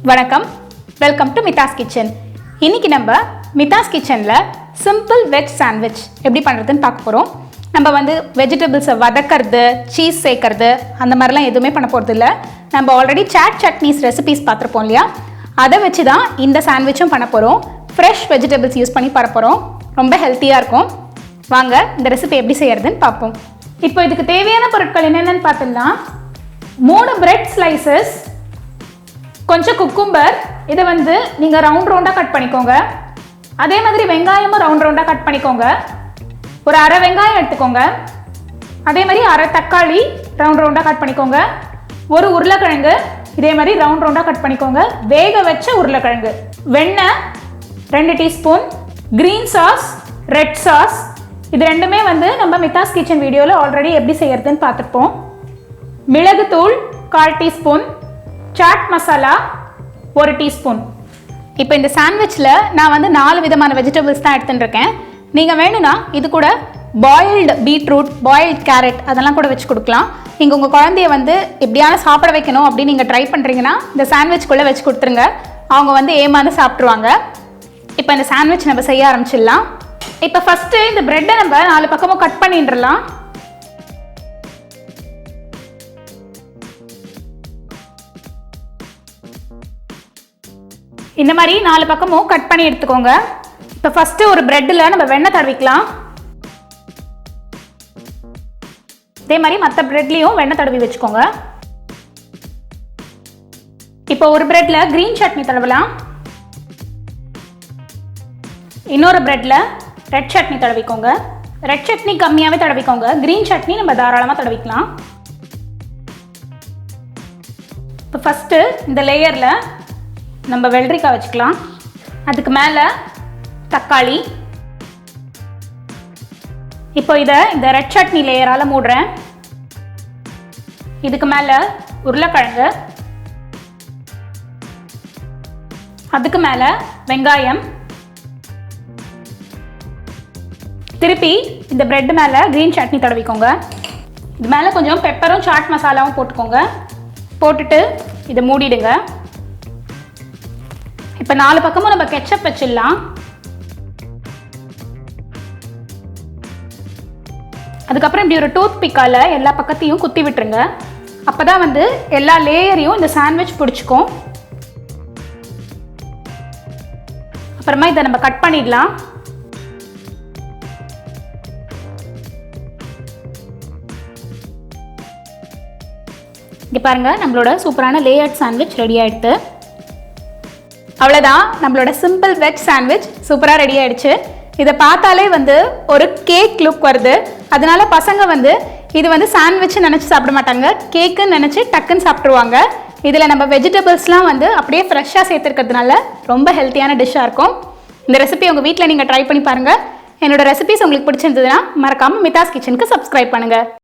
வணக்கம், welcome to மிதாஸ் kitchen. இன்னைக்கு நம்ம மிதாஸ் கிச்சனில் சிம்பிள் வெஜ் சாண்ட்விச் எப்படி பண்ணுறதுன்னு பார்க்க போகிறோம். நம்ம வெஜிடபிள்ஸை வதக்கிறது, சீஸ் சேர்க்கறது அந்த மாதிரிலாம் எதுவுமே பண்ண போகிறது இல்லை. நம்ம ஆல்ரெடி சட்னிஸ் ரெசிபீஸ் பார்த்துருப்போம் இல்லையா, அதை வச்சு தான் இந்த சாண்ட்விச்சும் பண்ண போகிறோம். ஃப்ரெஷ் வெஜிடபிள்ஸ் யூஸ் பண்ணி பண்ண போகிறோம். ரொம்ப ஹெல்த்தியாக இருக்கும். வாங்க இந்த ரெசிபி எப்படி செய்யறதுன்னு பார்ப்போம். இப்போ இதுக்கு தேவையான பொருட்கள் என்னென்னு பார்த்தோம்னா 3 பிரெட் ஸ்லைசஸ், கொஞ்சம் குக்கும்பர், இதை நீங்கள் ரவுண்டாக கட் பண்ணிக்கோங்க. அதே மாதிரி வெங்காயமும் ரவுண்டாக கட் பண்ணிக்கோங்க. ஒரு அரை வெங்காயம் எடுத்துக்கோங்க. அதே மாதிரி அரை தக்காளி ரவுண்டாக கட் பண்ணிக்கோங்க. ஒரு உருளைக்கிழங்கு இதே மாதிரி ரவுண்டாக கட் பண்ணிக்கோங்க. வேக வச்ச உருளைக்கிழங்கு, வெண்ணெய் 2 teaspoon, green sauce, red sauce, இது ரெண்டுமே நம்ம மிதாஸ் கிச்சன் வீடியோவில் ஆல்ரெடி எப்படி செய்யறதுன்னு பார்த்துருப்போம். மிளகுத்தூள் 1/4 டீஸ்பூன், சாட் மசாலா 1 டீஸ்பூன். இப்போ இந்த சாண்ட்விச்சில் நான் 4 விதமான வெஜிடபிள்ஸ் தான் எடுத்துட்டுருக்கேன். நீங்கள் வேணும்னா இது கூட பாயில்டு பீட்ரூட், பாயில்டு கேரட் அதெல்லாம் கூட வச்சு கொடுக்கலாம். நீங்கள் உங்கள் குழந்தைய எப்படியான சாப்பிட வைக்கணும் அப்படின்னு நீங்கள் ட்ரை பண்ணுறீங்கன்னா இந்த சாண்ட்விச்குள்ளே வச்சு கொடுத்துருங்க. அவங்க ஏமாந்து சாப்பிட்ருவாங்க. இப்போ இந்த சாண்ட்விச் நம்ம செய்ய ஆரம்பிச்சிடலாம். இப்போ ஃபஸ்ட்டு இந்த ப்ரெட்டை நம்ம 4 பக்கமும் கட் பண்ணிடலாம். இந்த மாதிரி 4 பக்கமும் கட் பண்ணி எடுத்துக்கோங்க. இப்போ ஃபஸ்ட்டு ஒரு ப்ரெட்டில் நம்ம வெண்ணெய் தடவிக்கலாம். இதே மாதிரி மற்ற ப்ரெட்லேயும் வெண்ணெய் தடவி வச்சுக்கோங்க. இப்போ ஒரு ப்ரெட்டில் க்ரீன் சட்னி தடவலாம். இன்னொரு ப்ரெட்டில் ரெட் சட்னி தடவிக்கோங்க. ரெட் சட்னி கம்மியாகவே தடவிக்கோங்க. க்ரீன் சட்னி நம்ம தாராளமாக தடவிக்கலாம். இப்போ ஃபஸ்ட்டு இந்த லேயரில் நம்ம வெள்ளரிக்காய் வச்சுக்கலாம். அதுக்கு மேலே தக்காளி. இப்போ இந்த ரெட் சட்னி லேயரால் மூடுறேன். இதுக்கு மேலே உருளைக்கிழங்கு, அதுக்கு மேலே வெங்காயம், திருப்பி இந்த பிரெட் மேலே க்ரீன் சட்னி தடவிக்கோங்க. இது மேலே கொஞ்சம் பெப்பரும் சாட் மசாலாவும் போட்டுக்கோங்க. போட்டுட்டு இதை மூடிடுங்க. இப்போ 4 பக்கமும் நம்ம கெச்சப் வச்சிடலாம். அதுக்கப்புறம் இப்படி ஒரு டூத் பிக்கால் எல்லா பக்கத்தையும் குத்தி விட்டுருங்க. அப்போ தான் எல்லா லேயரையும் இந்த சாண்ட்விச் பிடிச்சிக்கும். அப்புறமா இதை நம்ம கட் பண்ணிடலாம். இங்கே பாருங்கள், நம்மளோட சூப்பரான லேயர்ட் சாண்ட்விச் ரெடி ஆகிடுது. அவ்வளோதான், நம்மளோட சிம்பிள் வெஜ் சாண்ட்விச் சூப்பராக ரெடி ஆகிடுச்சு. இதை பார்த்தாலே ஒரு கேக் லுக் வருது. அதனால பசங்க இது சாண்ட்விச் நினச்சி சாப்பிட மாட்டாங்க, கேக்குன்னு நினச்சி டக்குன்னு சாப்பிட்ருவாங்க. இதில் நம்ம வெஜிடபிள்ஸ்லாம் அப்படியே ஃப்ரெஷ்ஷாக சேர்த்துருக்கிறதுனால ரொம்ப ஹெல்த்தியான டிஷ்ஷாக இருக்கும். இந்த ரெசிபி உங்கள் வீட்டில் நீங்கள் ட்ரை பண்ணி பாருங்கள். என்னோட ரெசிபிஸ் உங்களுக்கு பிடிச்சிருந்ததுன்னா மறக்காமல் மிதாஸ் கிச்சனுக்கு சப்ஸ்கிரைப் பண்ணுங்கள்.